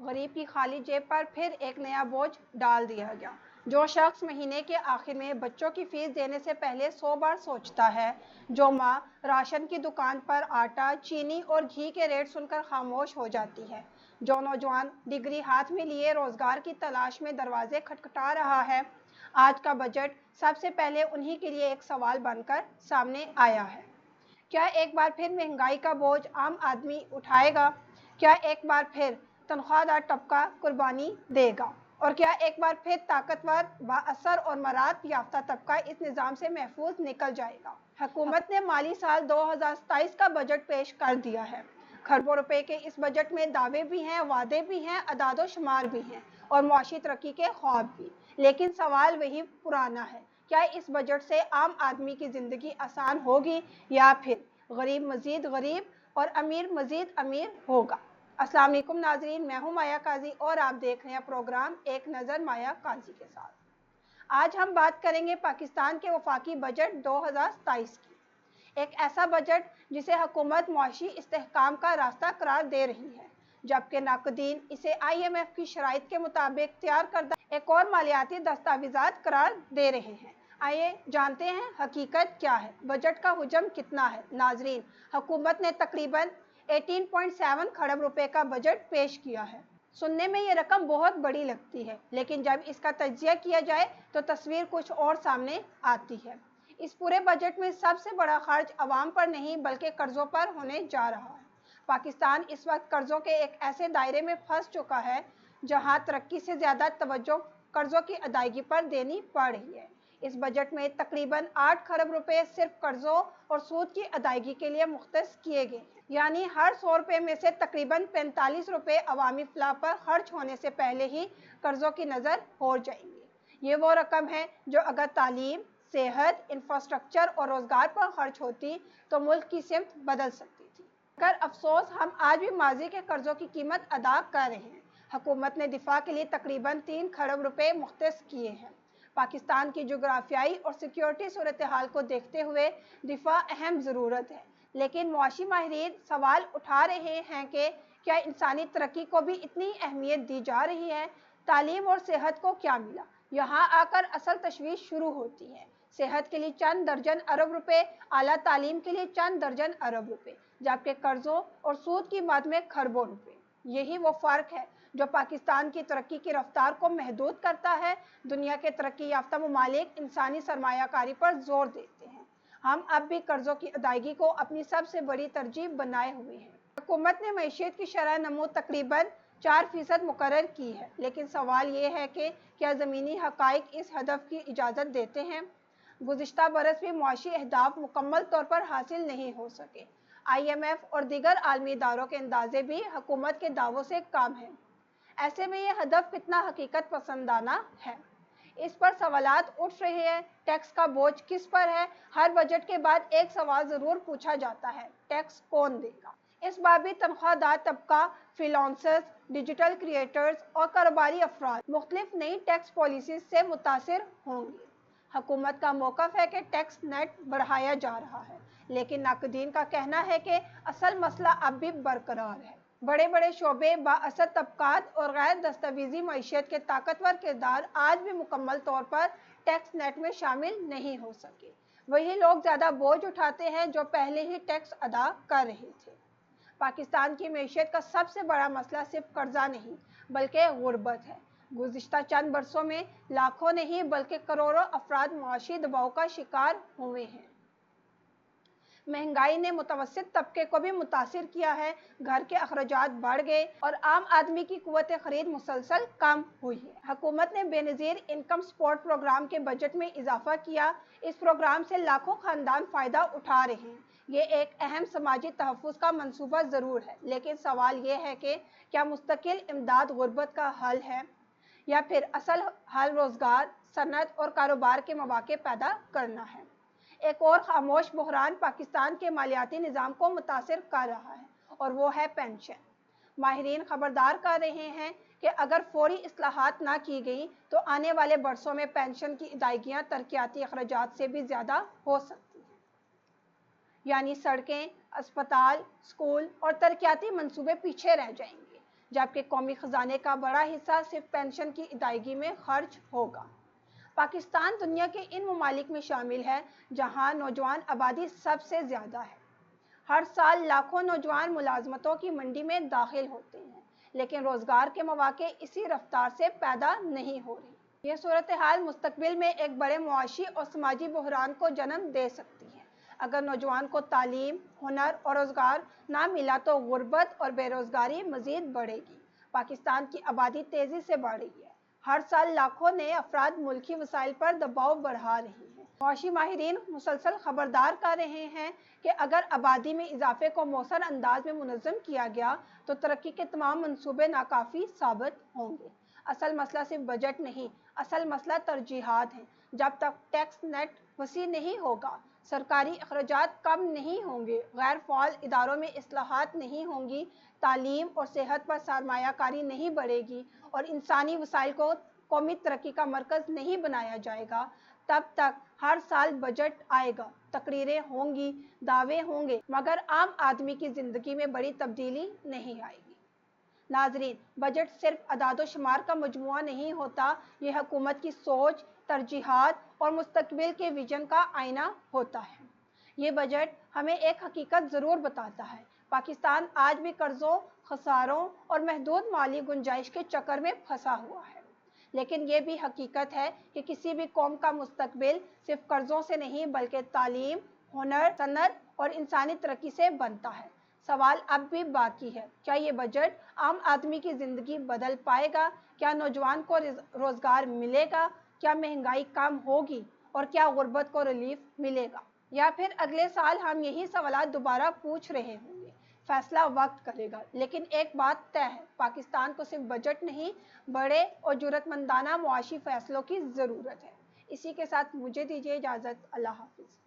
गरीब की खाली जेब पर फिर एक नया बोझ डाल दिया गया। जो शख्स महीने के आखिर में बच्चों की फीस देने से पहले 100 बार सोचता है, जो माँ राशन की दुकान पर आटा, चीनी और घी के रेट सुनकर खामोश हो जाती है, जो नौजवान डिग्री हाथ में लिए रोजगार की तलाश में दरवाजे खटखटा रहा है, आज का बजट सबसे पहले उन्हीं के लिए एक सवाल बनकर सामने आया है। क्या एक बार फिर महंगाई का बोझ आम आदमी उठाएगा? क्या एक बार फिर तनख्वाहदार तबका कुर्बानी देगा? और क्या एक बार फिर ताकतवर, बाअसर और मराद याफ्ता तबका इस निज़ाम से महफूज निकल जाएगा? हुकूमत ने माली साल 2027 का बजट पेश कर दिया है। खरबों रुपए के इस बजट में दावे भी हैं, वादे भी हैं, अदादो शुमार भी हैं और मुआशी तरक्की के ख्वाब भी। लेकिन सवाल वही पुराना है, क्या इस बजट से आम आदमी की ज़िंदगी आसान होगी या फिर गरीब मज़ीद गरीब और अमीर मज़ीद अमीर होगा? अस्सलाम वालेकुम नाज़रीन, मैं हूं माया काजी और आप देख रहे हैं प्रोग्राम एक नज़र माया काजी के साथ। आज हम बात करेंगे पाकिस्तान के वफाकी बजट 2027 की। एक ऐसा बजट जिसे हुकूमत मुआशी इस्तेहकाम का रास्ता करार दे रही है, जबकि नाक़दीन इसे IMF की शराइत के मुताबिक तैयार करदा एक और मालियाती दस्तावेज़ात करार दे रहे हैं। आइए जानते हैं हकीकत क्या है, बजट का हुजम कितना है। नाजरीन, हुकूमत ने तकरीबन 18.7 खरब रुपए का बजट पेश किया है। सुनने में ये रकम बहुत बड़ी लगती है, लेकिन जब इसका तज्जिया किया जाए तो तस्वीर कुछ और सामने आती है। इस पूरे बजट में सबसे बड़ा खर्च आवाम पर नहीं बल्कि कर्जों पर होने जा रहा है। पाकिस्तान इस वक्त कर्जों के एक ऐसे दायरे में फंस चुका है जहां तरक्की से ज़्यादा तवज्जो कर्जों की अदायगी पर देनी पड़ रही है। इस बजट में तकरीबन 8 खरब रुपए सिर्फ कर्जों और सूद की अदायगी के लिए मुख्तस किए गए, यानी हर 100 रुपए में से तकरीबन 45 रुपए अवामी फलाह पर खर्च होने से पहले ही कर्जों की नज़र हो जाएंगे। ये वो रकम है जो अगर तालीम, सेहत, इंफ्रास्ट्रक्चर और रोज़गार पर खर्च होती तो मुल्क की सिमत बदल सकती थी। मगर अफसोस हम आज भी माजी के कर्जों की कीमत अदा कर रहे हैं। हुकूमत ने दिफा के लिए तकरीबन 3 खरब रुपए मुख्तस किए हैं। पाकिस्तान की जोग्राफियाई और सिक्योरिटी सूरत हाल को देखते हुए दिफा अहम ज़रूरत है, लेकिन मुआशी माहिरीन सवाल उठा रहे हैं कि क्या इंसानी तरक्की को भी इतनी अहमियत दी जा रही है? तालीम और सेहत को क्या मिला? यहाँ आकर असल तशवीश शुरू होती है। सेहत के लिए चंद दर्जन अरब रुपए, आला तालीम के लिए चंद दर्जन अरब रुपए, जबकि कर्जों और सूद की मद में खरबों रुपए। यही वो फ़र्क है जो पाकिस्तान की तरक्की की रफ्तार को महदूद करता है। दुनिया के तरक्की याफ्ता ममालिक इंसानी सरमायाकारी पर जोर देते हैं, हम अब भी कर्जों की अदायगी को अपनी सबसे बड़ी तरजीह बनाए हुए हैं। हुकूमत ने मईशत की शरह नमू तकरीबन 4% मुकर्रर की है, लेकिन सवाल ये है कि क्या ज़मीनी हक़ाइक़ इस हदफ की इजाज़त देते हैं? गुज़िश्ता बरस भी मुआशी अहदाफ मुकम्मल तौर पर हासिल नहीं हो सके। IMF और दीगर आलमी इदारों के अंदाजे भी हुकूमत के दावों से कम हैं। ऐसे में ये हदफ कितना हकीकत पसंदाना है, इस पर सवालात उठ रहे हैं। टैक्स का बोझ किस पर है? हर बजट के बाद एक सवाल ज़रूर पूछा जाता है, टैक्स कौन देगा? इस बार भी तनख्वाहदार तबका, फ्रीलांसर्स, डिजिटल क्रिएटर्स और कारोबारी अफराद मुख्तलिफ नई टैक्स पॉलिसी से मुतासिर होंगे। हुकूमत का मौक़िफ़ है कि टैक्स नेट बढ़ाया जा रहा है, लेकिन नाक़दीन का कहना है कि असल मसला अब भी बरकरार है। बड़े बड़े शोबे, बाअसर तबकात और गैर दस्तावेज़ी मईशत के ताकतवर किरदार आज भी मुकम्मल तौर पर टैक्स नेट में शामिल नहीं हो सके। वही लोग ज़्यादा बोझ उठाते हैं जो पहले ही टैक्स अदा कर रहे थे। पाकिस्तान की मईशत का सबसे बड़ा मसला सिर्फ कर्जा नहीं बल्कि गुर्बत है। गुज़िश्ता चंद बरसों में लाखों नहीं बल्कि करोड़ों अफराद मुआशी दबाव का शिकार हुए हैं। महंगाई ने मुतवस्सित तबके को भी मुतासिर किया है। घर के अखराजात बढ़ गए और आम आदमी की कुव्वत खरीद मुसलसल कम हुई है। हुकूमत ने बेनज़ीर इनकम सपोर्ट प्रोग्राम के बजट में इजाफा किया। इस प्रोग्राम से लाखों खानदान फ़ायदा उठा रहे हैं। ये एक अहम समाजी तहफ़्फ़ुज़ का मंसूबा ज़रूर है, लेकिन सवाल ये है कि क्या मुस्तकिल इमदाद गुर्बत का हल है या फिर असल हल रोज़गार, सनत और कारोबार के मौक़े पैदा करना है? एक और खामोश बहरान पाकिस्तान के मालियाती निज़ाम को मुतासिर कर रहा है और वो है पेंशन। माहिरीन खबरदार कर रहे हैं कि अगर फौरी इस्लाहात ना की गई तो आने वाले बरसों में पेंशन की अदायगियाँ तरक्याती अखराजात से भी ज़्यादा हो सकती हैं, यानी सड़कें, अस्पताल, स्कूल और तरक्याती मंसूबे पीछे रह जाएंगे। जबकि कौमी खजाने का बड़ा हिस्सा सिर्फ पेंशन की अदायगी में खर्च होगा। पाकिस्तान दुनिया के इन ममालिक में शामिल है जहां नौजवान आबादी सबसे ज़्यादा है। हर साल लाखों नौजवान मुलाजमतों की मंडी में दाखिल होते हैं, लेकिन रोज़गार के मौके इसी रफ्तार से पैदा नहीं हो रही। यह सूरत हाल मुस्तकबिल में एक बड़े मुआशी और समाजी बहरान को जन्म दे सकती है। अगर नौजवान को तालीम, हुनर और रोज़गार ना मिला तो गुर्बत और बेरोज़गारी मज़ीद बढ़ेगी। पाकिस्तान की आबादी तेज़ी से बढ़ रही है। हर साल लाखों नए अफराद मुल्की वसाइल पर दबाव बढ़ा रही हैं। मुआशी माहिरीन मुसलसल खबरदार कर रहे हैं कि अगर आबादी में इजाफे को मौसर अंदाज में मुनज़्ज़म किया गया तो तरक्की के तमाम मंसूबे नाकाफ़ी साबित होंगे। असल मसला सिर्फ बजट नहीं, असल मसला तरजीहात है। जब तक टैक्स नेट वसी नहीं होगा, सरकारी अखराजात कम नहीं होंगे, गैर फ़ाल इदारों में इस्लाहात नहीं होंगी, तालीम और सेहत पर सरमायाकारी नहीं बढ़ेगी और इंसानी वसाइल को कौमी तरक्की का मरकज़ नहीं बनाया जाएगा, तब तक हर साल बजट आएगा, तकरीरें होंगी, दावे होंगे, मगर आम आदमी की ज़िंदगी में बड़ी तब्दीली नहीं आएगी। नाज़रीन, बजट सिर्फ अदाद शुमार का मजमुआ नहीं होता, ये हुकूमत की सोच, तरजीहात और मुस्तकबिल के विजन का आईना होता है। ये बजट हमें एक हकीकत ज़रूर बताता है, पाकिस्तान आज भी कर्ज़ों, खसारों और महदूद माली गुंजाइश के चक्कर में फंसा हुआ है। लेकिन ये भी हकीकत है कि किसी भी कौम का मुस्तकबिल सिर्फ कर्ज़ों से नहीं बल्कि तालीम, हुनर, सनत और इंसानी तरक्की से बनता है। सवाल अब भी बाकी है, क्या ये बजट आम आदमी की ज़िंदगी बदल पाएगा? क्या नौजवान को रोज़गार मिलेगा? क्या महंगाई कम होगी? और क्या गुर्बत को रिलीफ मिलेगा? या फिर अगले साल हम यही सवाल दोबारा पूछ रहे होंगे? फैसला वक्त करेगा, लेकिन एक बात तय है, पाकिस्तान को सिर्फ बजट नहीं, बड़े और जुर्रतमंदाना मुआशी फैसलों की ज़रूरत है। इसी के साथ मुझे दीजिए इजाज़त। अल्लाह हाफिज़।